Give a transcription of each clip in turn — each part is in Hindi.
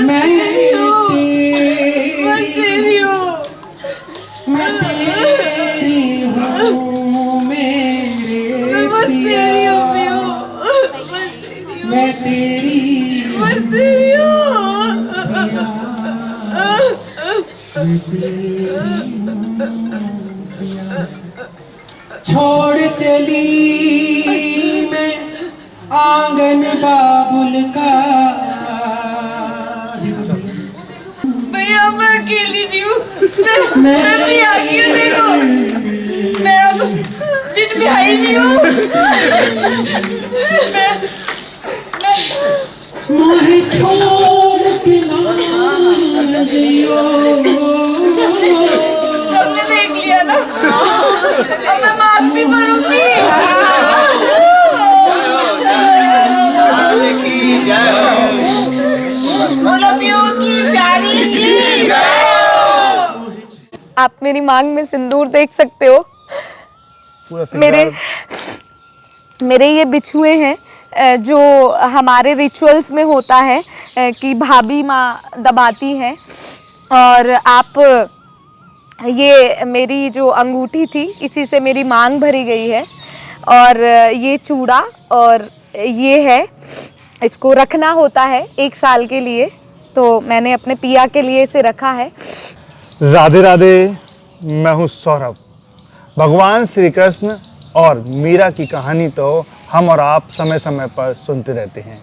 मैं तेरी हूँ, मैं तेरी हूँ, मैं तेरी हूँ, मेरे पिया, मैं तेरी छोड़ चली मैं आंगन बाबुल का। भैया मैं अकेली नहीं हूँ, मैं भी आ गई हूँ, देखो मैं अब दिन में आई नहीं हूँ। मोहे छोड़ के ना जियो। सबने देख लिया ना, अब मैं माफ भी करूँगी। आप मेरी मांग में सिंदूर देख सकते हो। मेरे ये बिछुए हैं जो हमारे रिचुअल्स में होता है कि भाभी माँ दबाती है। और आप ये मेरी जो अंगूठी थी इसी से मेरी मांग भरी गई है। और ये चूड़ा और ये है, इसको रखना होता है 1 साल के लिए, तो मैंने अपने पिया के लिए इसे रखा है। राधे राधे, मैं हूँ सौरभ। भगवान श्री कृष्ण और मीरा की कहानी तो हम और आप समय समय पर सुनते रहते हैं,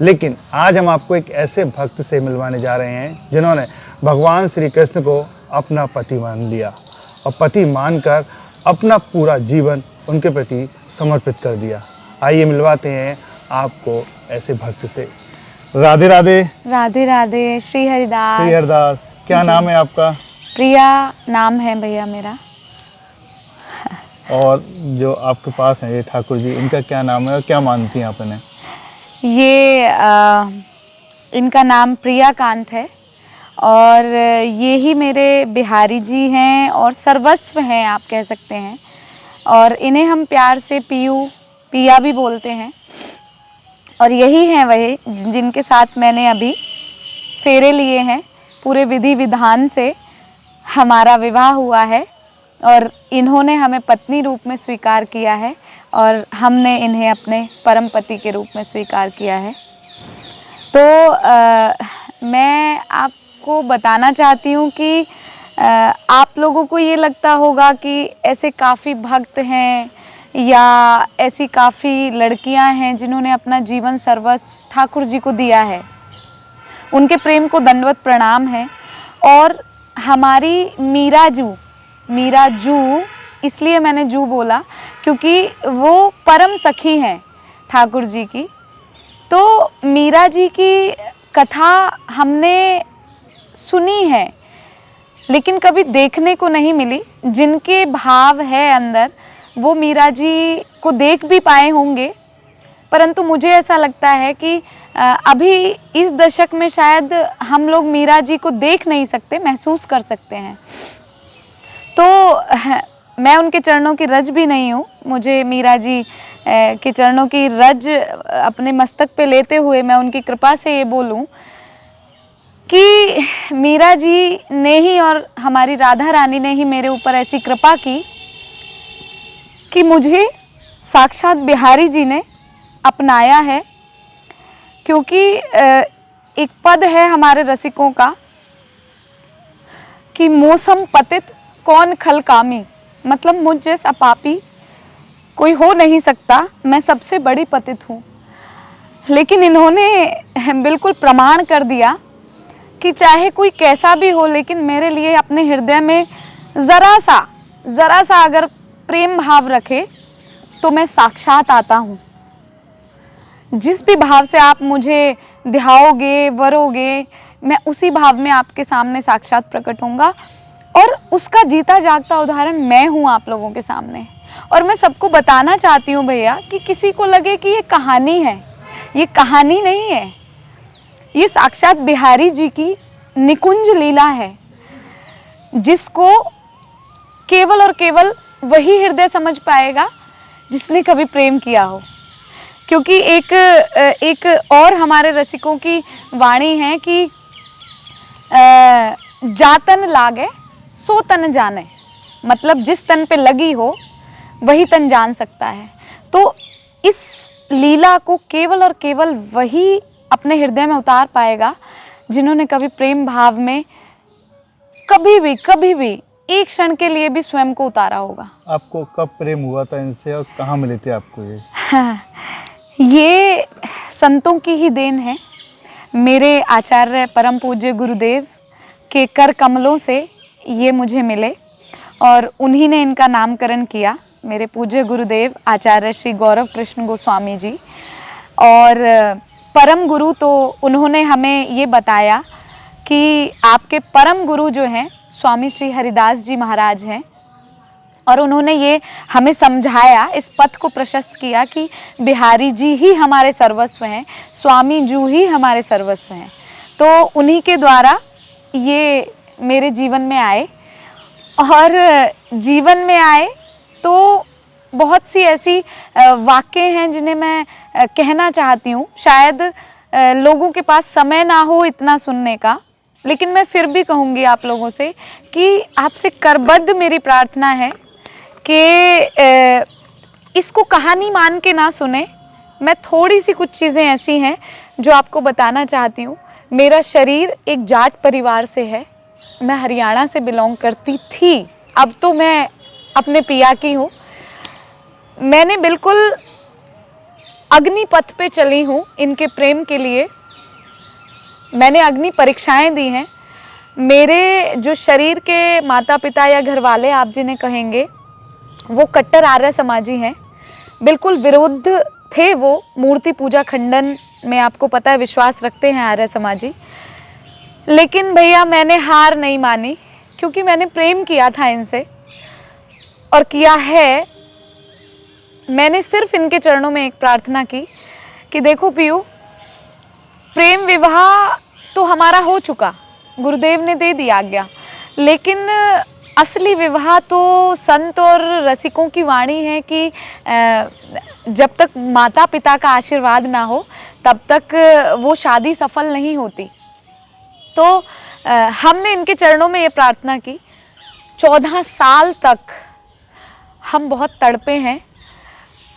लेकिन आज हम आपको एक ऐसे भक्त से मिलवाने जा रहे हैं जिन्होंने भगवान श्री कृष्ण को अपना पति मान लिया और पति मानकर अपना पूरा जीवन उनके प्रति समर्पित कर दिया। आइए मिलवाते हैं आपको ऐसे भक्त से। राधे राधे। राधे राधे। श्री हरिदास। श्री हरिदास। क्या नाम है आपका? प्रिया नाम है भैया मेरा। और जो आपके पास हैं ये ठाकुर जी, इनका क्या नाम है और क्या मानती हैं आप इन्हें? ये इनका नाम प्रिया कांत है और ये ही मेरे बिहारी जी हैं और सर्वस्व हैं आप कह सकते हैं। और इन्हें हम प्यार से पिया भी बोलते हैं। और यही हैं वही जिनके साथ मैंने अभी फेरे लिए हैं। पूरे विधि विधान से हमारा विवाह हुआ है और इन्होंने हमें पत्नी रूप में स्वीकार किया है और हमने इन्हें अपने परम पति के रूप में स्वीकार किया है। तो मैं आपको बताना चाहती हूँ कि आप लोगों को ये लगता होगा कि ऐसे काफ़ी भक्त हैं या ऐसी काफ़ी लड़कियां हैं जिन्होंने अपना जीवन सर्वस्व ठाकुर जी को दिया है। उनके प्रेम को दंडवत प्रणाम है। और हमारी मीरा जू, इसलिए मैंने जू बोला क्योंकि वो परम सखी हैं ठाकुर जी की। तो मीरा जी की कथा हमने सुनी है लेकिन कभी देखने को नहीं मिली। जिनके भाव है अंदर वो मीरा जी को देख भी पाए होंगे, परंतु मुझे ऐसा लगता है कि अभी इस दशक में शायद हम लोग मीरा जी को देख नहीं सकते, महसूस कर सकते हैं। तो मैं उनके चरणों की रज भी नहीं हूँ। मुझे मीरा जी के चरणों की रज अपने मस्तक पे लेते हुए मैं उनकी कृपा से ये बोलूँ कि मीरा जी ने ही और हमारी राधा रानी ने ही मेरे ऊपर ऐसी कृपा की कि मुझे साक्षात बिहारी जी ने अपनाया है। क्योंकि एक पद है हमारे रसिकों का कि मौसम पतित कौन खल कामी, मतलब मुझ जैसा पापी कोई हो नहीं सकता, मैं सबसे बड़ी पतित हूँ। लेकिन इन्होंने बिल्कुल प्रमाण कर दिया कि चाहे कोई कैसा भी हो लेकिन मेरे लिए अपने हृदय में ज़रा सा अगर प्रेम भाव रखे तो मैं साक्षात आता हूँ। जिस भी भाव से आप मुझे ध्याओगे वरोगे, मैं उसी भाव में आपके सामने साक्षात प्रकट होऊंगा। और उसका जीता जागता उदाहरण मैं हूँ आप लोगों के सामने। और मैं सबको बताना चाहती हूँ भैया कि किसी को लगे कि ये कहानी है, ये कहानी नहीं है, ये साक्षात बिहारी जी की निकुंज लीला है जिसको केवल और केवल वही हृदय समझ पाएगा जिसने कभी प्रेम किया हो। क्योंकि एक और हमारे रसिकों की वाणी है कि जातन लागे सो तन जाने, मतलब जिस तन पे लगी हो वही तन जान सकता है। तो इस लीला को केवल और केवल वही अपने हृदय में उतार पाएगा जिन्होंने कभी प्रेम भाव में कभी भी एक क्षण के लिए भी स्वयं को उतारा होगा। आपको कब प्रेम हुआ था इनसे और कहाँ मिले थे आपको ये? ये संतों की ही देन है। मेरे आचार्य परम पूज्य गुरुदेव के कर कमलों से ये मुझे मिले और उन्हीं ने इनका नामकरण किया, मेरे पूज्य गुरुदेव आचार्य श्री गौरव कृष्ण गोस्वामी जी। और परम गुरु तो उन्होंने हमें ये बताया कि आपके परम गुरु जो हैं स्वामी श्री हरिदास जी महाराज हैं, और उन्होंने ये हमें समझाया, इस पथ को प्रशस्त किया कि बिहारी जी ही हमारे सर्वस्व हैं, स्वामी जी ही हमारे सर्वस्व हैं। तो उन्हीं के द्वारा ये मेरे जीवन में आए, और जीवन में आए तो बहुत सी ऐसी वाक्य हैं जिन्हें मैं कहना चाहती हूँ। शायद लोगों के पास समय ना हो इतना सुनने का, लेकिन मैं फिर भी कहूँगी आप लोगों से कि आपसे करबद्ध मेरी प्रार्थना है कि इसको कहानी मान के ना सुने। मैं थोड़ी सी कुछ चीज़ें ऐसी हैं जो आपको बताना चाहती हूँ। मेरा शरीर एक जाट परिवार से है, मैं हरियाणा से बिलोंग करती थी, अब तो मैं अपने पिया की हूँ। मैंने बिल्कुल अग्निपथ पे चली हूँ इनके प्रेम के लिए। मैंने अग्नि परीक्षाएं दी हैं। मेरे जो शरीर के माता पिता या घर वाले आप जिन्हें कहेंगे, वो कट्टर आर्य समाजी हैं, बिल्कुल विरुद्ध थे वो मूर्ति पूजा खंडन में, आपको पता है विश्वास रखते हैं आर्य समाजी। लेकिन भैया मैंने हार नहीं मानी, क्योंकि मैंने प्रेम किया था इनसे और किया है। मैंने सिर्फ इनके चरणों में एक प्रार्थना की कि देखो पीयू, प्रेम विवाह तो हमारा हो चुका, गुरुदेव ने दे दिया आज्ञा, लेकिन असली विवाह तो संत और रसिकों की वाणी है कि जब तक माता पिता का आशीर्वाद ना हो तब तक वो शादी सफल नहीं होती। तो हमने इनके चरणों में ये प्रार्थना की। 14 साल तक हम बहुत तड़पे हैं।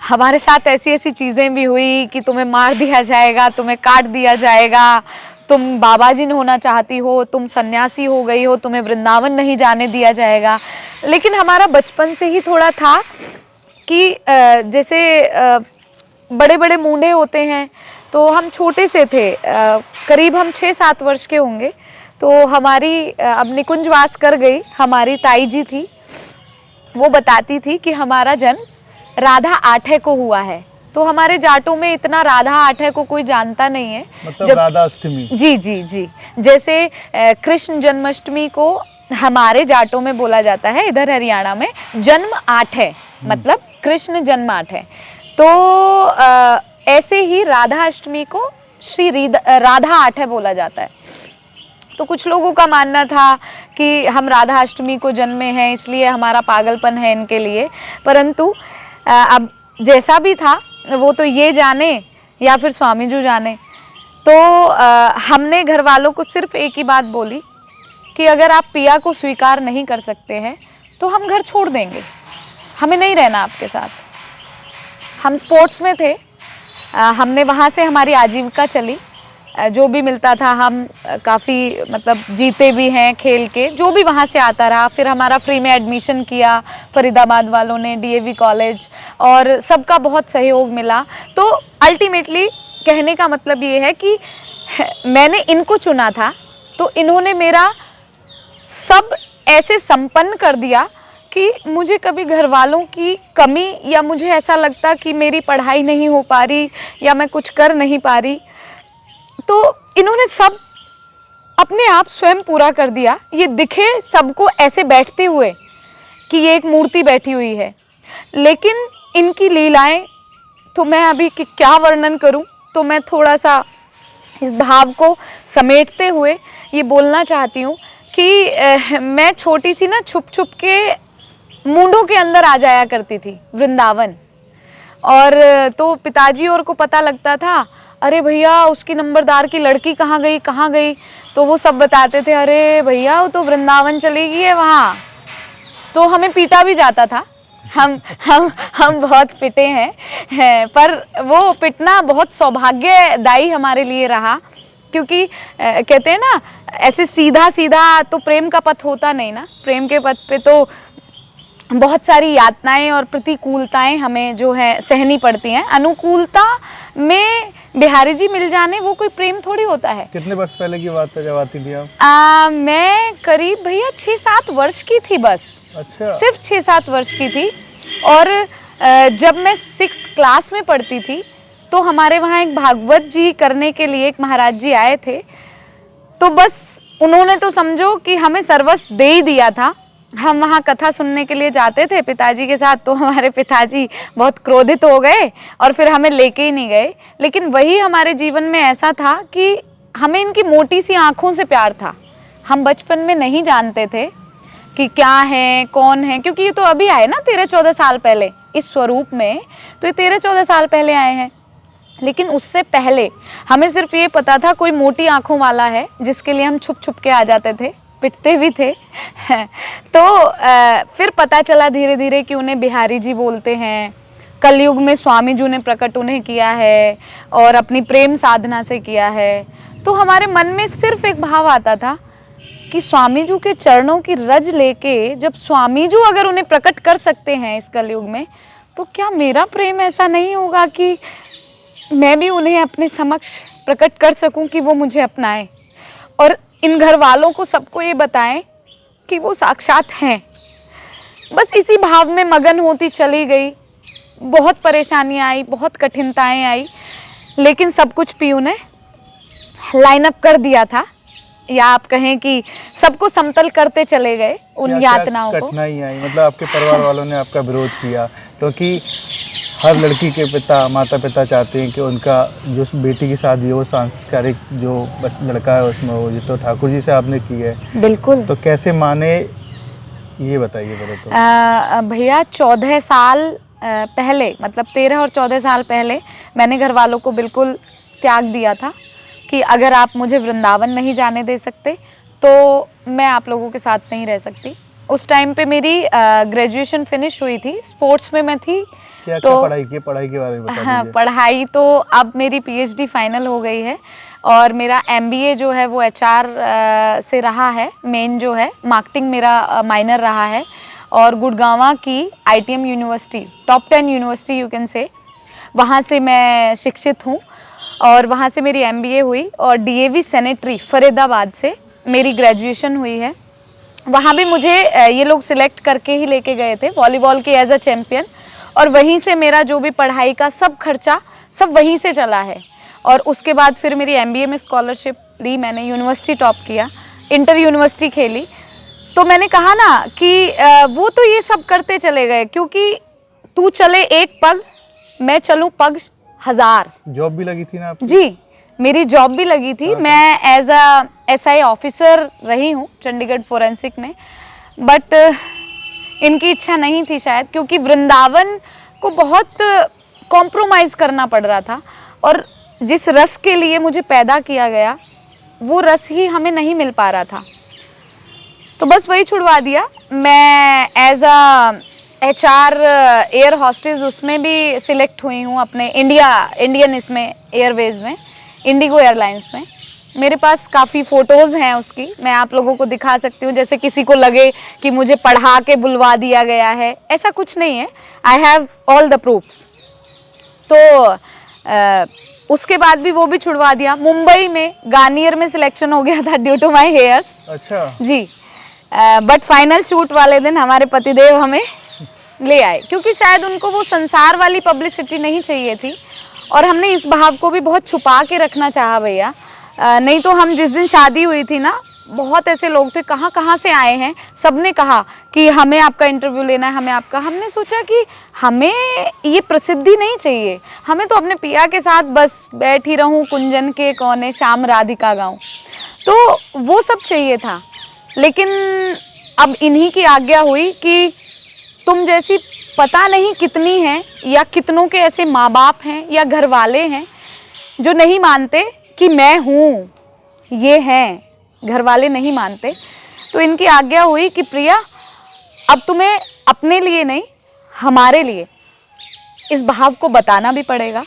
हमारे साथ ऐसी ऐसी चीज़ें भी हुई कि तुम्हें मार दिया जाएगा, तुम्हें काट दिया जाएगा, तुम बाबा जी होना चाहती हो, तुम सन्यासी हो गई हो, तुम्हें वृंदावन नहीं जाने दिया जाएगा। लेकिन हमारा बचपन से ही थोड़ा था कि जैसे बड़े बड़े मुंडे होते हैं, तो हम छोटे से थे, करीब हम 6-7 वर्ष के होंगे। तो हमारी अब निकुंजवास कर गई हमारी ताई जी थी, वो बताती थी कि हमारा जन्म राधा आठे को हुआ है। तो हमारे जाटों में इतना राधा आठे को कोई जानता नहीं है, मतलब राधा अष्टमी। जी जी जी, जैसे कृष्ण जन्माष्टमी को हमारे जाटों में बोला जाता है, इधर हरियाणा में जन्म आठ है, मतलब कृष्ण जन्म आठ है। तो ऐसे ही राधा अष्टमी को श्री राधा आठ है बोला जाता है। तो कुछ लोगों का मानना था कि हम राधा अष्टमी को जन्मे हैं इसलिए हमारा पागलपन है इनके लिए, परंतु अब जैसा भी था वो तो ये जाने या फिर स्वामी जी जाने। तो हमने घर वालों को सिर्फ एक ही बात बोली कि अगर आप पिया को स्वीकार नहीं कर सकते हैं तो हम घर छोड़ देंगे, हमें नहीं रहना आपके साथ। हम स्पोर्ट्स में थे, हमने वहाँ से हमारी आजीविका चली, जो भी मिलता था हम काफ़ी मतलब जीते भी हैं खेल के, जो भी वहाँ से आता रहा। फिर हमारा फ्री में एडमिशन किया फरीदाबाद वालों ने डीएवी कॉलेज, और सबका बहुत सहयोग मिला। तो अल्टीमेटली कहने का मतलब ये है कि मैंने इनको चुना था, तो इन्होंने मेरा सब ऐसे संपन्न कर दिया कि मुझे कभी घर वालों की कमी या मुझे ऐसा लगता कि मेरी पढ़ाई नहीं हो पा रही या मैं कुछ कर नहीं पा रही, तो इन्होंने सब अपने आप स्वयं पूरा कर दिया। ये दिखे सबको ऐसे बैठते हुए कि ये एक मूर्ति बैठी हुई है, लेकिन इनकी लीलाएं तो मैं अभी क्या वर्णन करूं। तो मैं थोड़ा सा इस भाव को समेटते हुए ये बोलना चाहती हूँ कि मैं छोटी सी ना छुप छुप के मुंडों के अंदर आ जाया करती थी वृंदावन, और तो पिताजी और को पता लगता था अरे भैया उसकी नंबरदार की लड़की कहाँ गई कहाँ गई, तो वो सब बताते थे अरे भैया वो तो वृंदावन चली गई है वहाँ। तो हमें पीटा भी जाता था, हम बहुत पिटे हैं, पर वो पिटना बहुत सौभाग्यदायी हमारे लिए रहा, क्योंकि कहते हैं ना ऐसे सीधा सीधा तो प्रेम का पथ होता नहीं ना, प्रेम के पथ पे तो बहुत सारी यातनाएं और प्रतिकूलताएं हमें जो है सहनी पड़ती हैं। अनुकूलता में बिहारी जी मिल जाने वो कोई प्रेम थोड़ी होता है। कितने वर्ष पहले की बात है जब आती थी आप? मैं करीब भैया 6-7 वर्ष की थी बस। अच्छा। सिर्फ 6-7 वर्ष की थी। और जब मैं 6th क्लास में पढ़ती थी तो हमारे वहाँ एक भागवत जी करने के लिए एक महाराज जी आए थे, तो बस उन्होंने तो समझो कि हमें सर्वस्व दे ही दिया था। हम वहाँ कथा सुनने के लिए जाते थे पिताजी के साथ, तो हमारे पिताजी बहुत क्रोधित हो गए और फिर हमें लेके ही नहीं गए। लेकिन वही हमारे जीवन में ऐसा था कि हमें इनकी मोटी सी आँखों से प्यार था। हम बचपन में नहीं जानते थे कि क्या है कौन है, क्योंकि ये तो अभी आए ना 13-14 साल पहले इस स्वरूप में, तो ये 13-14 साल पहले आए हैं। लेकिन उससे पहले हमें सिर्फ ये पता था कोई मोटी आँखों वाला है जिसके लिए हम छुप छुप के आ जाते थे, पिटते भी थे। तो फिर पता चला धीरे धीरे कि उन्हें बिहारी जी बोलते हैं। कलयुग में स्वामी जी ने प्रकट उन्हें किया है और अपनी प्रेम साधना से किया है। तो हमारे मन में सिर्फ एक भाव आता था कि स्वामी जी के चरणों की रज लेके जब स्वामी जी अगर उन्हें प्रकट कर सकते हैं इस कलयुग में, तो क्या मेरा प्रेम ऐसा नहीं होगा कि मैं भी उन्हें अपने समक्ष प्रकट कर सकूं कि वो मुझे अपनाएं और इन घर वालों को सबको ये बताएं कि वो साक्षात हैं। बस इसी भाव में मगन होती चली गई। बहुत परेशानियां आई, बहुत कठिनताएं आई, लेकिन सब कुछ पीयू ने लाइन अप कर दिया था, या आप कहें कि सबको समतल करते चले गए उन यातनाओं को। कठिनाई आई मतलब आपके परिवार वालों ने आपका विरोध किया, क्योंकि हर लड़की के पिता माता पिता चाहते हैं कि उनका जो बेटी की शादी हो सांस्कारिक जो लड़का है उसमें हो। ये तो ठाकुर जी से आपने की है। बिल्कुल। तो कैसे माने ये बताइए पहले तो। भैया 14 साल पहले, मतलब 13 और 14 साल पहले मैंने घर वालों को बिल्कुल त्याग दिया था कि अगर आप मुझे वृंदावन नहीं जाने दे सकते तो मैं आप लोगों के साथ नहीं रह सकती। उस टाइम पे मेरी ग्रेजुएशन फिनिश हुई थी, स्पोर्ट्स में मैं थी। क्या तो पढ़ाई के बारे में बता दीजिए। हाँ, पढ़ाई तो अब मेरी पीएचडी फाइनल हो गई है और मेरा एमबीए जो है वो एचआर से रहा है। मेन जो है मार्केटिंग मेरा माइनर रहा है और गुड़गांव की ITM university, top 10 university you can say, वहाँ से मैं शिक्षित हूँ और वहाँ से मेरी एमबीए हुई और डीएवी सेनेटरी फरीदाबाद से मेरी ग्रेजुएशन हुई है। वहाँ भी मुझे ये लोग सिलेक्ट करके ही लेके गए थे वॉलीबॉल के एज अ चैम्पियन, और वहीं से मेरा जो भी पढ़ाई का सब खर्चा सब वहीं से चला है। और उसके बाद फिर मेरी एमबीए में स्कॉलरशिप ली, मैंने यूनिवर्सिटी टॉप किया, इंटर यूनिवर्सिटी खेली। तो मैंने कहा ना कि वो तो ये सब करते चले गए, क्योंकि तू चले एक पग मैं चलूँ पग 1000। जॉब भी लगी थी ना आपकी? जी, मेरी जॉब भी लगी थी। मैं एज अ एसआई ऑफिसर रही हूँ चंडीगढ़ फोरेंसिक में, बट इनकी इच्छा नहीं थी शायद, क्योंकि वृंदावन को बहुत कॉम्प्रोमाइज़ करना पड़ रहा था और जिस रस के लिए मुझे पैदा किया गया वो रस ही हमें नहीं मिल पा रहा था। तो बस वही छुड़वा दिया। मैं as a HR air hostess उसमें भी सिलेक्ट हुई हूँ अपने इंडियन इसमें एयरवेज में, इंडिगो एयरलाइंस में। मेरे पास काफ़ी फ़ोटोज़ हैं उसकी, मैं आप लोगों को दिखा सकती हूँ। जैसे किसी को लगे कि मुझे पढ़ा के बुलवा दिया गया है, ऐसा कुछ नहीं है। I have all the proofs. तो उसके बाद भी वो भी छुड़वा दिया। मुंबई में गार्नियर में सिलेक्शन हो गया था ड्यू टू माई हेयर्स। अच्छा जी, बट फाइनल शूट वाले दिन हमारे पतिदेव हमें ले आए, क्योंकि शायद उनको वो संसार वाली पब्लिसिटी नहीं चाहिए थी और हमने इस भाव को भी बहुत छुपा के रखना चाहा भैया। नहीं तो हम जिस दिन शादी हुई थी ना, बहुत ऐसे लोग थे कहाँ कहाँ से आए हैं, सबने कहा कि हमें आपका इंटरव्यू लेना है, हमें आपका। हमने सोचा कि हमें ये प्रसिद्धि नहीं चाहिए, हमें तो अपने पिया के साथ बस बैठी रहूं कुंजन के कोने श्याम राधिका गाऊं, तो वो सब चाहिए था। लेकिन अब इन्हीं की आज्ञा हुई कि तुम जैसी पता नहीं कितनी हैं या कितनों के ऐसे माँ बाप हैं या घर वाले हैं जो नहीं मानते कि मैं हूँ, ये हैं, घर वाले नहीं मानते, तो इनकी आज्ञा हुई कि प्रिया अब तुम्हें अपने लिए नहीं, हमारे लिए इस भाव को बताना भी पड़ेगा,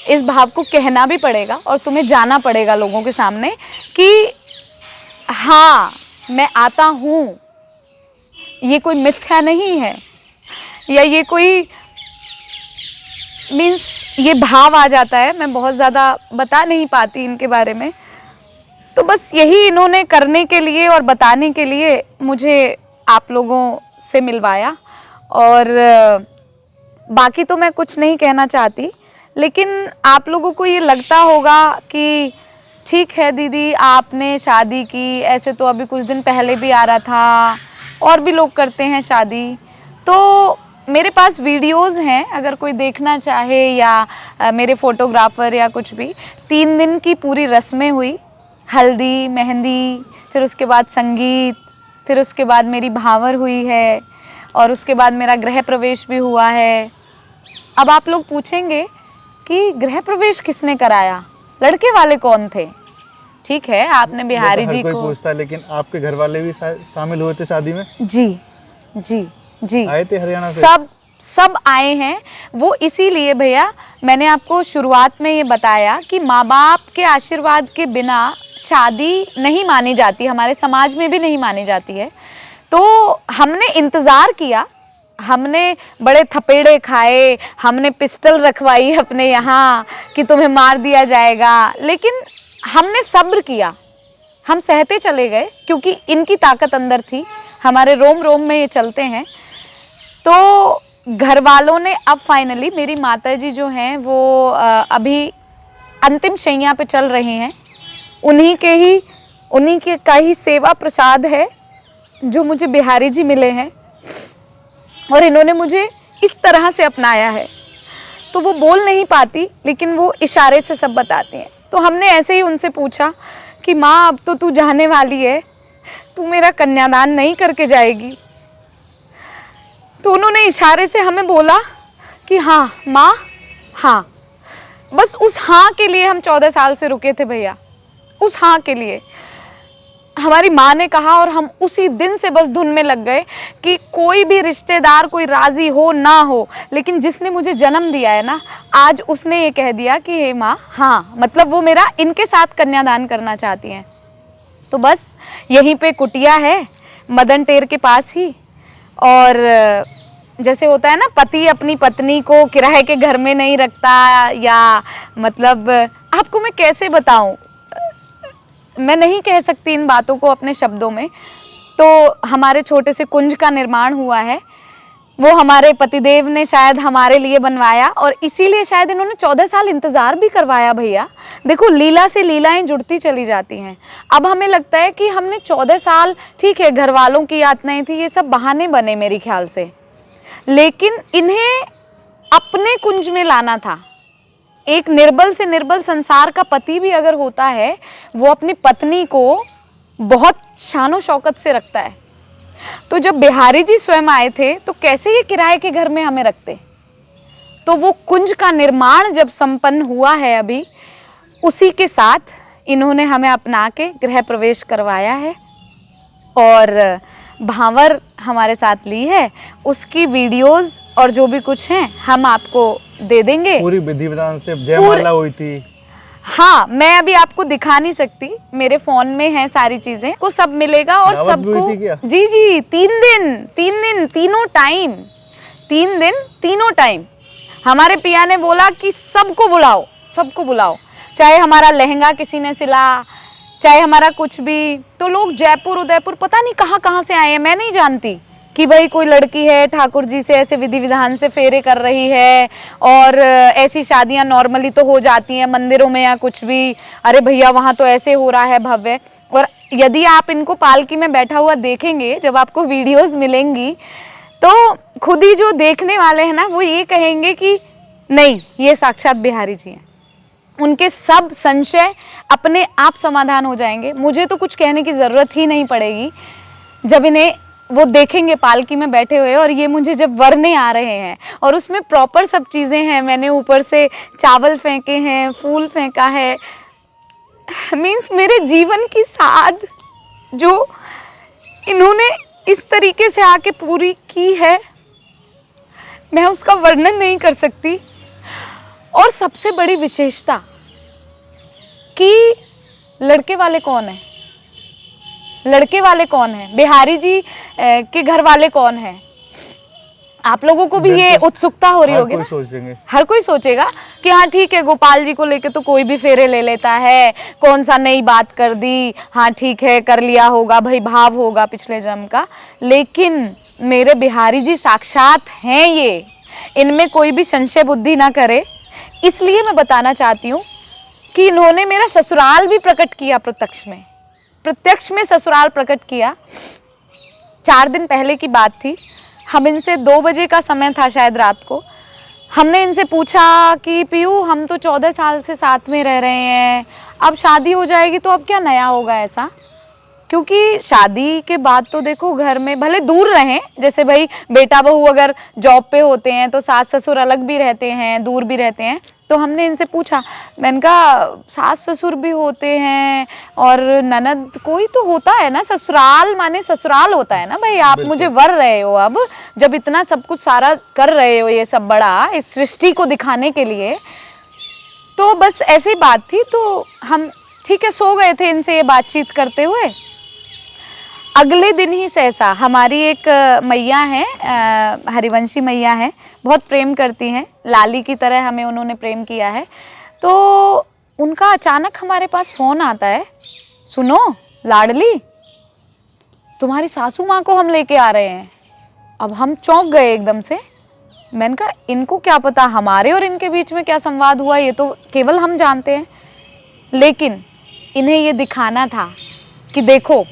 इस भाव को कहना भी पड़ेगा और तुम्हें जाना पड़ेगा लोगों के सामने कि हाँ मैं आता हूँ, ये कोई मिथ्या नहीं है या ये कोई मीन्स ये भाव आ जाता है। मैं बहुत ज़्यादा बता नहीं पाती इनके बारे में, तो बस यही इन्होंने करने के लिए और बताने के लिए मुझे आप लोगों से मिलवाया। और बाकी तो मैं कुछ नहीं कहना चाहती, लेकिन आप लोगों को ये लगता होगा कि ठीक है दीदी आपने शादी की, ऐसे तो अभी कुछ दिन पहले भी आ रहा था, और भी लोग करते हैं शादी। तो मेरे पास वीडियोस हैं, अगर कोई देखना चाहे या मेरे फोटोग्राफर या कुछ भी। 3 दिन की पूरी रस्में हुई, हल्दी, मेहंदी, फिर उसके बाद संगीत, फिर उसके बाद मेरी भावर हुई है और उसके बाद मेरा गृह प्रवेश भी हुआ है। अब आप लोग पूछेंगे कि गृह प्रवेश किसने कराया, लड़के वाले कौन थे? ठीक है, आपने बिहारी जी कोई को पूछता है, लेकिन आपके घर वाले भी शामिल हुए थे शादी में? जी जी जी, आए थे हरियाणा से? सब आए हैं। वो इसीलिए भैया मैंने आपको शुरुआत में ये बताया कि माँ बाप के आशीर्वाद के बिना शादी नहीं मानी जाती, हमारे समाज में भी नहीं मानी जाती है। तो हमने इंतज़ार किया, हमने बड़े थपेड़े खाए, हमने पिस्टल रखवाई अपने यहाँ कि तुम्हें मार दिया जाएगा, लेकिन हमने सब्र किया, हम सहते चले गए क्योंकि इनकी ताकत अंदर थी, हमारे रोम रोम में ये चलते हैं। तो घर वालों ने अब फाइनली, मेरी माताजी जो हैं वो अभी अंतिम शैया पे चल रही हैं, उन्हीं के का ही सेवा प्रसाद है जो मुझे बिहारी जी मिले हैं और इन्होंने मुझे इस तरह से अपनाया है। तो वो बोल नहीं पाती लेकिन वो इशारे से सब बताती हैं। तो हमने ऐसे ही उनसे पूछा कि माँ अब तो तू जाने वाली है, तू मेरा कन्यादान नहीं करके जाएगी? तो उन्होंने इशारे से हमें बोला कि हाँ माँ हाँ। बस उस हाँ के लिए हम 14 साल से रुके थे भैया, उस हाँ के लिए हमारी माँ ने कहा और हम उसी दिन से बस धुन में लग गए कि कोई भी रिश्तेदार कोई राज़ी हो ना हो, लेकिन जिसने मुझे जन्म दिया है ना, आज उसने ये कह दिया कि हे माँ हाँ, मतलब वो मेरा इनके साथ कन्यादान करना चाहती हैं। तो बस यहीं पे कुटिया है मदन टेर के पास ही। और जैसे होता है ना, पति अपनी पत्नी को किराए के घर में नहीं रखता, या मतलब आपको मैं कैसे बताऊं, मैं नहीं कह सकती इन बातों को अपने शब्दों में। तो हमारे छोटे से कुंज का निर्माण हुआ है, वो हमारे पतिदेव ने शायद हमारे लिए बनवाया और इसीलिए शायद इन्होंने 14 साल इंतज़ार भी करवाया भैया। देखो लीला से लीलाएं जुड़ती चली जाती हैं। अब हमें लगता है कि हमने 14 साल, ठीक है घर वालों की यातनाएं थी, ये सब बहाने बने मेरे ख्याल से, लेकिन इन्हें अपने कुंज में लाना था। एक निर्बल से निर्बल संसार का पति भी अगर होता है, वो अपनी पत्नी को बहुत शानो शौकत से रखता है। तो जब बिहारी जी स्वयं आए थे तो कैसे ये किराए के घर में हमें रखते? तो वो कुंज का निर्माण जब संपन्न हुआ है अभी, उसी के साथ इन्होंने हमें अपना के गृह प्रवेश करवाया है और भावर हमारे साथ ली है। उसकी वीडियोस और जो भी कुछ हैं हम आपको दे देंगे। पूरी विधि विधान से जयमाला हुई थी। हाँ, मैं अभी आपको दिखा नहीं सकती, मेरे फोन में है सारी चीजें, को सब मिलेगा और सबको। जी जी, 3 दिन तीनों टाइम, 3 दिन तीनों टाइम। हमारे पिया ने बोला कि सबको बुलाओ, सबको बुलाओ, चाहे हमारा लहंगा किसी ने सिला, चाहे हमारा कुछ भी। तो लोग जयपुर उदयपुर पता नहीं कहाँ कहाँ से आए हैं, मैं नहीं जानती कि भाई कोई लड़की है ठाकुर जी से ऐसे विधि विधान से फेरे कर रही है। और ऐसी शादियां नॉर्मली तो हो जाती हैं मंदिरों में या कुछ भी, अरे भैया वहाँ तो ऐसे हो रहा है भव्य। और यदि आप इनको पालकी में बैठा हुआ देखेंगे, जब आपको वीडियोस मिलेंगी, तो खुद ही जो देखने वाले हैं ना, वो ये कहेंगे कि नहीं ये साक्षात बिहारी जी हैं। उनके सब संशय अपने आप समाधान हो जाएंगे, मुझे तो कुछ कहने की ज़रूरत ही नहीं पड़ेगी। जब इन्हें वो देखेंगे पालकी में बैठे हुए और ये मुझे जब वरने आ रहे हैं और उसमें प्रॉपर सब चीज़ें हैं, मैंने ऊपर से चावल फेंके हैं, फूल फेंका है, मीन्स मेरे जीवन की साध जो इन्होंने इस तरीके से आके पूरी की है, मैं उसका वर्णन नहीं कर सकती। और सबसे बड़ी विशेषता कि लड़के वाले कौन है, लड़के वाले कौन है, बिहारी जी के घर वाले कौन है। आप लोगों को भी ये उत्सुकता हो रही होगी ना? हर कोई सोचेगा कि हाँ ठीक है, गोपाल जी को लेके तो कोई भी फेरे ले लेता है, कौन सा नई बात कर दी, हाँ ठीक है कर लिया होगा भाई, भाव होगा पिछले जन्म का। लेकिन मेरे बिहारी जी साक्षात हैं ये, इनमें कोई भी संशय बुद्धि ना करे। इसलिए मैं बताना चाहती हूँ कि इन्होंने मेरा ससुराल भी प्रकट किया, प्रत्यक्ष में ससुराल प्रकट किया। 4 दिन पहले की बात थी, हम इनसे 2 बजे का समय था शायद रात को, हमने इनसे पूछा कि पीयू हम तो 14 साल से साथ में रह रहे हैं, अब शादी हो जाएगी तो अब क्या नया होगा ऐसा। क्योंकि शादी के बाद तो देखो घर में भले दूर रहें, जैसे भाई बेटा बहू अगर जॉब पे होते हैं तो सास ससुर अलग भी रहते हैं, दूर भी रहते हैं। तो हमने इनसे पूछा, मैंने कहा सास ससुर भी होते हैं और ननद कोई तो होता है ना, ससुराल माने ससुराल होता है ना भाई, आप मुझे वर रहे हो अब, जब इतना सब कुछ सारा कर रहे हो ये सब बड़ा इस सृष्टि को दिखाने के लिए। तो बस ऐसी बात थी, तो हम ठीक है सो गए थे इनसे ये बातचीत करते हुए। अगले दिन ही सहसा हमारी एक मैया है, हरिवंशी मैया है, बहुत प्रेम करती हैं, लाली की तरह हमें उन्होंने प्रेम किया है। तो उनका अचानक हमारे पास फ़ोन आता है, सुनो लाडली तुम्हारी सासू माँ को हम लेके आ रहे हैं। अब हम चौंक गए एकदम से। मैंने कहा इनको क्या पता हमारे और इनके बीच में क्या संवाद हुआ, ये तो केवल हम जानते हैं। लेकिन इन्हें ये दिखाना था कि देखो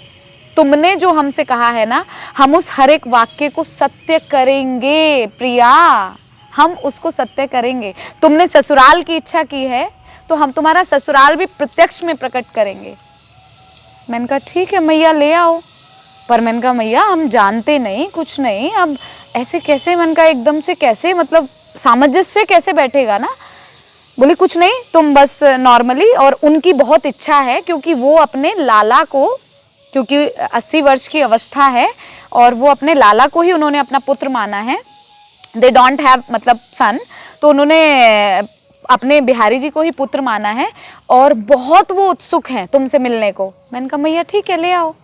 तुमने जो हमसे कहा है ना, हम उस हर एक वाक्य को सत्य करेंगे प्रिया, हम उसको सत्य करेंगे। तुमने ससुराल की इच्छा की है तो हम तुम्हारा ससुराल भी प्रत्यक्ष में प्रकट करेंगे। मैंने कहा ठीक है मैया ले आओ। पर मैंने कहा मैया हम जानते नहीं कुछ नहीं, अब ऐसे कैसे, मैंने कहा एकदम से कैसे, मतलब सामंजस्य कैसे बैठेगा ना। बोली कुछ नहीं, तुम बस नॉर्मली, और उनकी बहुत इच्छा है क्योंकि वो अपने लाला को, क्योंकि 80 वर्ष की अवस्था है और वो अपने लाला को ही उन्होंने अपना पुत्र माना है, दे डोंट हैव मतलब सन, तो उन्होंने अपने बिहारी जी को ही पुत्र माना है और बहुत वो उत्सुक हैं तुमसे मिलने को। मैंने कहा मैया ठीक है ले आओ।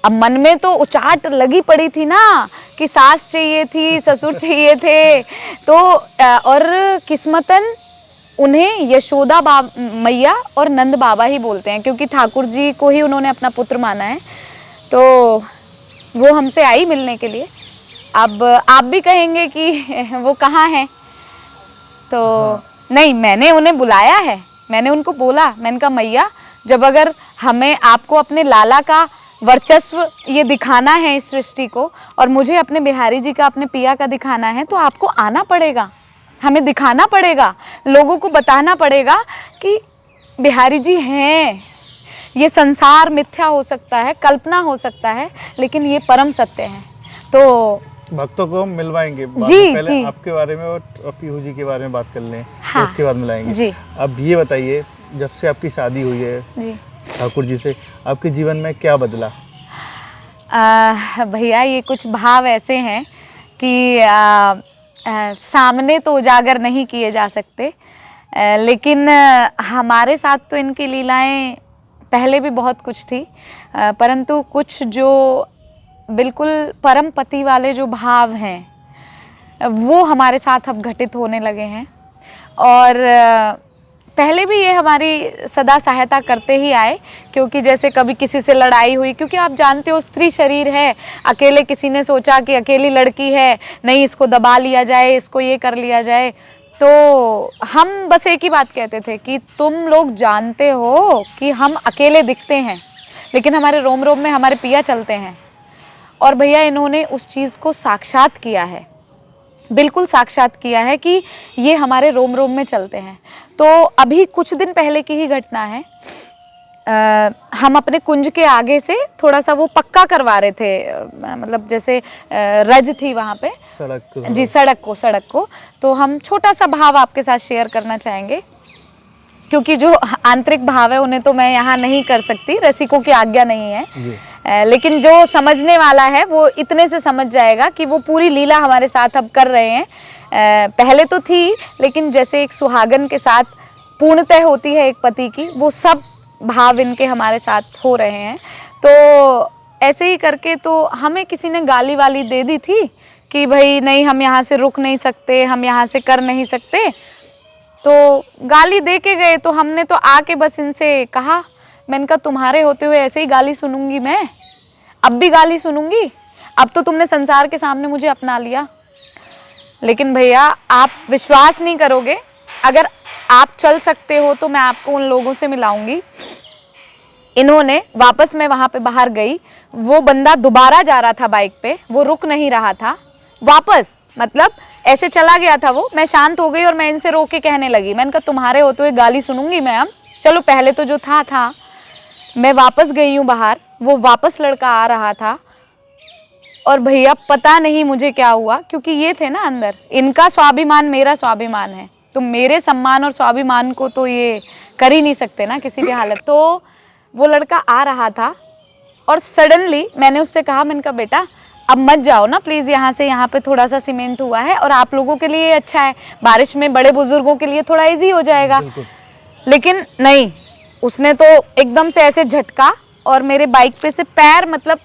अब मन में तो उचाट लगी पड़ी थी ना कि सास चाहिए थी, ससुर चाहिए थे, तो और किस्मतन उन्हें यशोदा मैया और नंद बाबा ही बोलते हैं क्योंकि ठाकुर जी को ही उन्होंने अपना पुत्र माना है। तो वो हमसे आई मिलने के लिए। अब आप भी कहेंगे कि वो कहाँ हैं, तो नहीं, मैंने उन्हें बुलाया है, मैंने उनको बोला, मैंने कहा मैया जब अगर हमें आपको अपने लाला का वर्चस्व ये दिखाना है इस सृष्टि को और मुझे अपने बिहारी जी का, अपने पिया का दिखाना है, तो आपको आना पड़ेगा, हमें दिखाना पड़ेगा, लोगों को बताना पड़ेगा कि बिहारी जी हैं। ये संसार मिथ्या हो सकता है, कल्पना हो सकता है, लेकिन ये परम सत्य है। तो भक्तों को हम मिलवाएंगे जी, पहले जी। आपके बारे में और पीहू जी के बारे में बात कर लें, हाँ, तो उसके बाद मिलाएंगे जी। अब ये बताइए, जब से आपकी शादी हुई है जी ठाकुर जी से, आपके जीवन में क्या बदला? भैया ये कुछ भाव ऐसे हैं कि सामने तो उजागर नहीं किए जा सकते, लेकिन हमारे साथ तो इनकी लीलाएं पहले भी बहुत कुछ थी, परंतु कुछ जो बिल्कुल परम पति वाले जो भाव हैं वो हमारे साथ अब घटित होने लगे हैं। और पहले भी ये हमारी सदा सहायता करते ही आए, क्योंकि जैसे कभी किसी से लड़ाई हुई, क्योंकि आप जानते हो स्त्री शरीर है, अकेले किसी ने सोचा कि अकेली लड़की है, नहीं इसको दबा लिया जाए, इसको ये कर लिया जाए, तो हम बस एक ही बात कहते थे कि तुम लोग जानते हो कि हम अकेले दिखते हैं लेकिन हमारे रोम रोम में हमारे पिया चलते हैं। और भैया इन्होंने उस चीज़ को साक्षात किया है, बिल्कुल साक्षात किया है कि ये हमारे रोम रोम में चलते हैं। तो अभी कुछ दिन पहले की ही घटना है, हम अपने कुंज के आगे से थोड़ा सा वो पक्का करवा रहे थे, मतलब जैसे रज थी वहाँ पे, जी सड़क को। तो हम छोटा सा भाव आपके साथ शेयर करना चाहेंगे, क्योंकि जो आंतरिक भाव है उन्हें तो मैं यहाँ नहीं कर सकती, रसिकों की आज्ञा नहीं है, लेकिन जो समझने वाला है वो इतने से समझ जाएगा कि वो पूरी लीला हमारे साथ अब कर रहे हैं। पहले तो थी, लेकिन जैसे एक सुहागन के साथ पूर्णतः होती है एक पति की, वो सब भाव इनके हमारे साथ हो रहे हैं। तो ऐसे ही करके तो हमें किसी ने गाली वाली दे दी थी कि भाई नहीं, हम यहाँ से रुक नहीं सकते, हम यहाँ से कर नहीं सकते। तो गाली दे के गए, तो हमने तो आके बस इनसे कहा, मैंने कहा तुम्हारे होते हुए ऐसे ही गाली सुनूंगी मैं, अब भी गाली सुनूंगी, अब तो तुमने संसार के सामने मुझे अपना लिया। लेकिन भैया आप विश्वास नहीं करोगे, अगर आप चल सकते हो तो मैं आपको उन लोगों से मिलाऊंगी। इन्होंने वापस, मैं वहां पे बाहर गई, वो बंदा दोबारा जा रहा था बाइक पे, वो रुक नहीं रहा था, वापस मतलब ऐसे चला गया था वो। मैं शांत हो गई और मैं इनसे रोक के कहने लगी, मैंने कहा तुम्हारे होते हुए गाली सुनूंगी मैं अब, चलो पहले तो जो था। मैं वापस गई हूँ बाहर, वो वापस लड़का आ रहा था, और भैया पता नहीं मुझे क्या हुआ, क्योंकि ये थे ना अंदर, इनका स्वाभिमान मेरा स्वाभिमान है, तो मेरे सम्मान और स्वाभिमान को तो ये कर ही नहीं सकते ना किसी भी हालत। तो वो लड़का आ रहा था और सडनली मैंने उससे कहा, मैंने कहा बेटा अब मत जाओ ना प्लीज़ यहाँ से, यहाँ पे थोड़ा सा सीमेंट हुआ है और आप लोगों के लिए अच्छा है, बारिश में बड़े बुजुर्गों के लिए थोड़ा इजी हो जाएगा। लेकिन नहीं, उसने तो एकदम से ऐसे झटका और मेरे बाइक पे से पैर, मतलब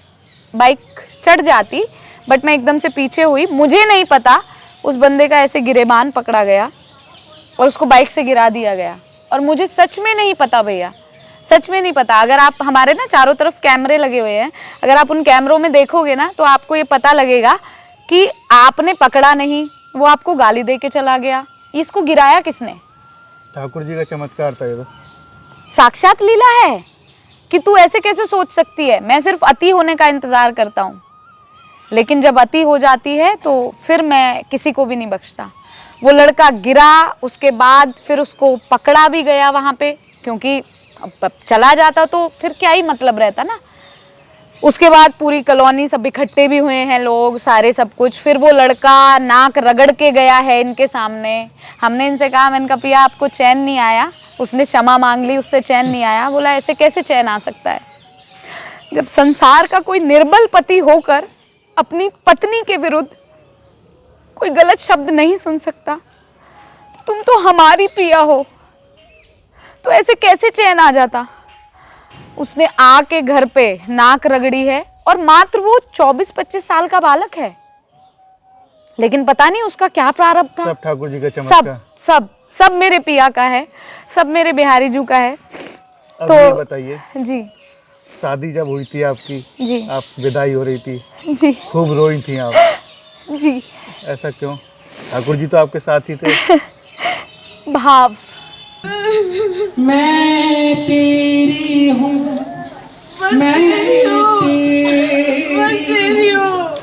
बाइक चढ़ जाती, बट मैं एकदम से पीछे हुई, मुझे नहीं पता उस बंदे का ऐसे गिरेबान पकड़ा गया और उसको बाइक से गिरा दिया गया। और मुझे सच में नहीं पता भैया, सच में नहीं पता। अगर आप, हमारे ना चारों तरफ कैमरे लगे हुए हैं, अगर आप उन कैमरों में देखोगे ना तो आपको ये पता लगेगा कि आपने पकड़ा नहीं, वो आपको गाली दे के चला गया। इसको गिराया किसने? ठाकुर जी का चमत्कार था ये तो। साक्षात लीला है कि तू ऐसे कैसे सोच सकती है। मैं सिर्फ अति होने का इंतजार करता हूँ, लेकिन जब अति हो जाती है तो फिर मैं किसी को भी नहीं बख्शता। वो लड़का गिरा, उसके बाद फिर उसको पकड़ा भी गया वहाँ पे, क्योंकि चला जाता तो फिर क्या ही मतलब रहता ना। उसके बाद पूरी कॉलोनी सब इकट्ठे भी हुए हैं लोग सारे, सब कुछ। फिर वो लड़का नाक रगड़ के गया है इनके सामने। हमने इनसे कहा, मैंने कहा पिया आपको चैन नहीं आया? उसने क्षमा मांग ली, उससे चैन नहीं आया। बोला ऐसे कैसे चैन आ सकता है, जब संसार का कोई निर्बल पति होकर अपनी पत्नी के विरुद्ध कोई गलत शब्द नहीं सुन सकता। तुम तो हमारी प्रिया हो, तो ऐसे कैसे चैन आ जाता। उसने आके घर पे नाक रगड़ी है, और मात्र वो 24-25 साल का बालक है, लेकिन पता नहीं उसका क्या प्रारब्ध था। सब ठाकुर जी का चमत्कार, सब मेरे पिया का है, सब मेरे बिहारी जू का है। तो ये बताइए जी, शादी जब हुई थी आपकी, जी, आप विदाई हो रही थी जी, खूब रोई थी आप, जी, ऐसा क्यों? ठाकुर जी तो आपके साथ ही थे। भाव, मैं तेरी हूँ, मैं तेरी हूँ, मैं तेरी हूँ,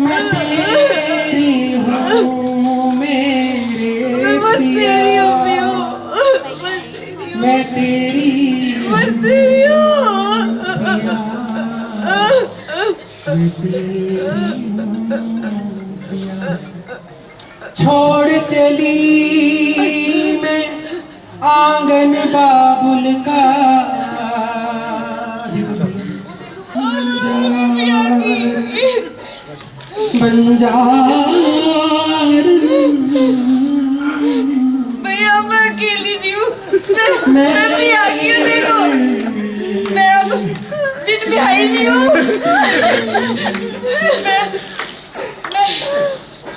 मैं तेरी हूँ, मेरे पिया, मैं तेरी छोड़ चली मैं आंगन बाबुल का, भैया मैं अकेली नहीं हूँ, मैं भी आ गई हूँ। देखो मैं अब बिन बिहाई नहीं हूँ।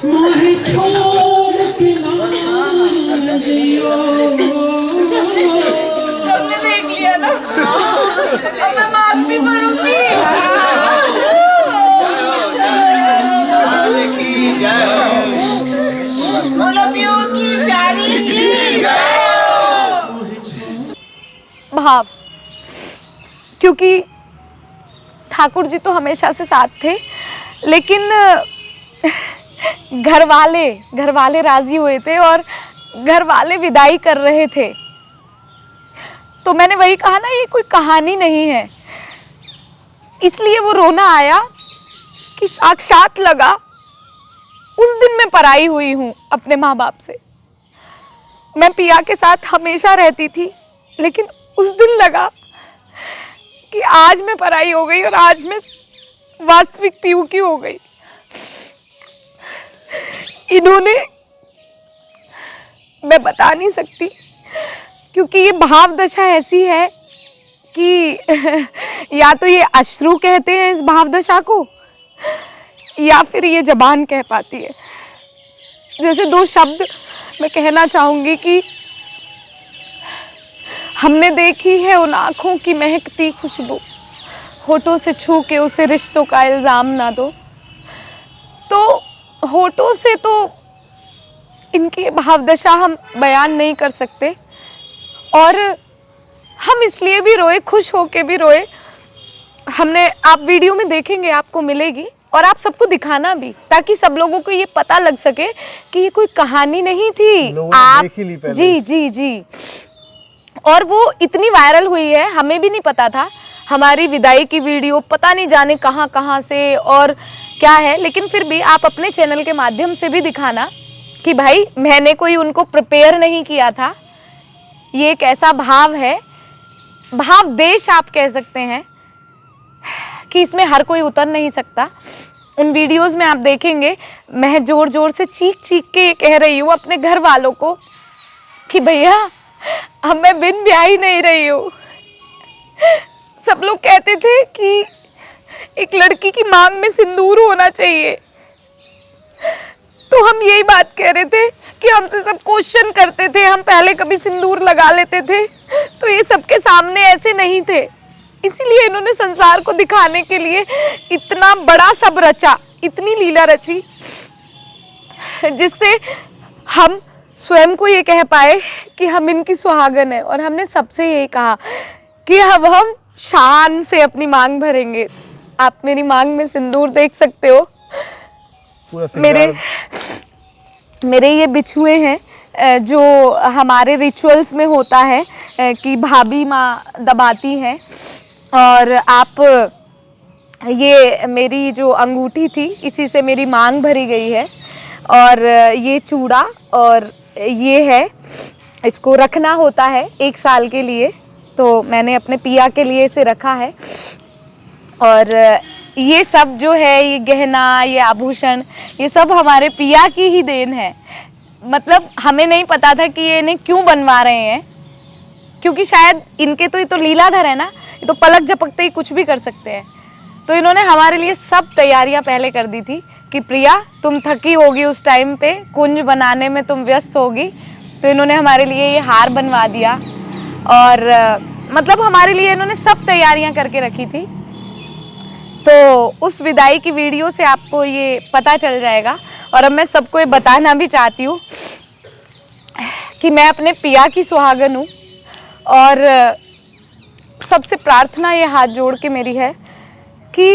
मोहे छोड़ के ना जियो। सबने देख लिया ना, अब मैं माफ भी करूँगी। की प्यारी की भाव, क्योंकि ठाकुर जी तो हमेशा से साथ थे, लेकिन घर वाले राजी हुए थे और घर वाले विदाई कर रहे थे। तो मैंने वही कहा ना, ये कोई कहानी नहीं है। इसलिए वो रोना आया कि साक्षात लगा उस दिन मैं पराई हुई हूँ अपने माँ बाप से। मैं पिया के साथ हमेशा रहती थी, लेकिन उस दिन लगा कि आज मैं पराई हो गई और आज मैं वास्तविक पीयू की हो गई। इन्होंने, मैं बता नहीं सकती, क्योंकि ये भाव दशा ऐसी है कि या तो ये अश्रु कहते हैं इस भाव दशा को, या फिर ये जबान कह पाती है। जैसे दो शब्द मैं कहना चाहूंगी कि हमने देखी है उन आँखों की महकती खुशबू, होठों से छू के उसे रिश्तों का इल्ज़ाम ना दो। तो होठों से तो इनकी भावदशा हम बयान नहीं कर सकते, और हम इसलिए भी रोए, खुश होके भी रोए। हमने, आप वीडियो में देखेंगे, आपको मिलेगी, और आप सबको दिखाना भी, ताकि सब लोगों को ये पता लग सके कि ये कोई कहानी नहीं थी। आप देख ही ली पहले। जी जी जी, और वो इतनी वायरल हुई है, हमें भी नहीं पता था। हमारी विदाई की वीडियो पता नहीं जाने कहाँ कहाँ से और क्या है, लेकिन फिर भी आप अपने चैनल के माध्यम से भी दिखाना कि भाई मैंने कोई उनको प्रिपेयर नहीं किया था। ये एक ऐसा भाव है, भाव देश आप कह सकते हैं, कि इसमें हर कोई उतर नहीं सकता। उन वीडियोस में आप देखेंगे मैं जोर जोर से चीख चीख के ये कह रही हूँ अपने घर वालों को कि भैया अब मैं बिन ब्याही नहीं रही हूँ। सब लोग कहते थे कि एक लड़की की मांग में सिंदूर होना चाहिए, तो हम यही बात कह रहे थे कि हमसे सब क्वेश्चन करते थे, हम पहले कभी सिंदूर लगा लेते थे, तो ये सबके सामने ऐसे नहीं थे। इसीलिए इन्होंने संसार को दिखाने के लिए इतना बड़ा सब रचा, इतनी लीला रची, जिससे हम स्वयं को ये कह पाए कि हम इनकी सुहागन है। और हमने सबसे यही कहा कि अब हम शान से अपनी मांग भरेंगे। आप मेरी मांग में सिंदूर देख सकते हो। पूरा मेरे ये बिछुए हैं जो हमारे रिचुअल्स में होता है कि भाभी माँ दबाती है, और आप, ये मेरी जो अंगूठी थी इसी से मेरी मांग भरी गई है, और ये चूड़ा और ये है, इसको रखना होता है 1 साल के लिए, तो मैंने अपने पिया के लिए इसे रखा है। और ये सब जो है, ये गहना, ये आभूषण, ये सब हमारे पिया की ही देन है। मतलब हमें नहीं पता था कि ये इन्हें क्यों बनवा रहे हैं, क्योंकि शायद इनके तो ये तो लीलाधर है ना, ये तो पलक झपकते ही कुछ भी कर सकते हैं। तो इन्होंने हमारे लिए सब तैयारियां पहले कर दी थी कि प्रिया तुम थकी होगी उस टाइम पे, कुंज बनाने में तुम व्यस्त होगी, तो इन्होंने हमारे लिए ये हार बनवा दिया, और मतलब हमारे लिए इन्होंने सब तैयारियां करके रखी थी। तो उस विदाई की वीडियो से आपको ये पता चल जाएगा। और अब मैं सबको ये बताना भी चाहती हूँ कि मैं अपने पिया की सुहागन हूँ, और सबसे प्रार्थना ये हाथ जोड़ के मेरी है कि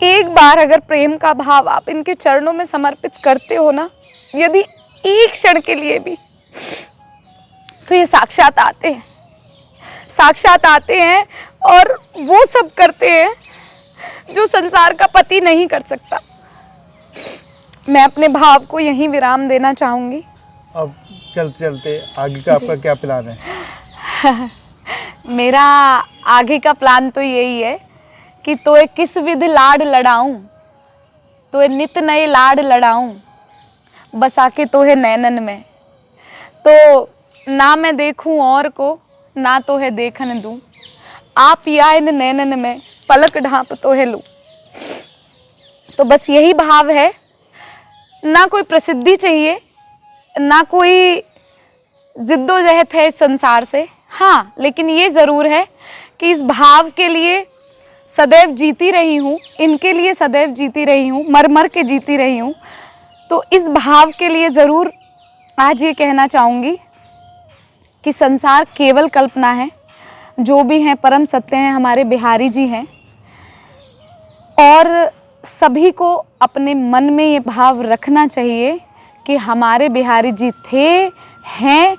एक बार अगर प्रेम का भाव आप इनके चरणों में समर्पित करते हो ना, यदि एक क्षण के लिए भी, तो ये साक्षात आते हैं और वो सब करते हैं जो संसार का पति नहीं कर सकता। मैं अपने भाव को यहीं विराम देना चाहूंगी। अब चलते चलते आगे का आपका क्या प्लान है? मेरा आगे का प्लान तो यही है कि तो एक किस विध लाड लड़ाऊं, तो एक नित नए लाड लड़ाऊं, बसा के तो है नैनन में, तो ना मैं देखूं और को, ना तो है देखन दूं, आप या इन नैनन में पलक ढांप तो है लूं। तो बस यही भाव है, ना कोई प्रसिद्धि चाहिए, ना कोई जिद्दोजहद है इस संसार से। हाँ, लेकिन ये ज़रूर है कि इस भाव के लिए सदैव जीती रही हूँ, इनके लिए सदैव जीती रही हूँ, मर मर के जीती रही हूँ। तो इस भाव के लिए ज़रूर आज ये कहना चाहूँगी कि संसार केवल कल्पना है, जो भी हैं परम सत्य हैं, हमारे बिहारी जी हैं। और सभी को अपने मन में ये भाव रखना चाहिए कि हमारे बिहारी जी थे, हैं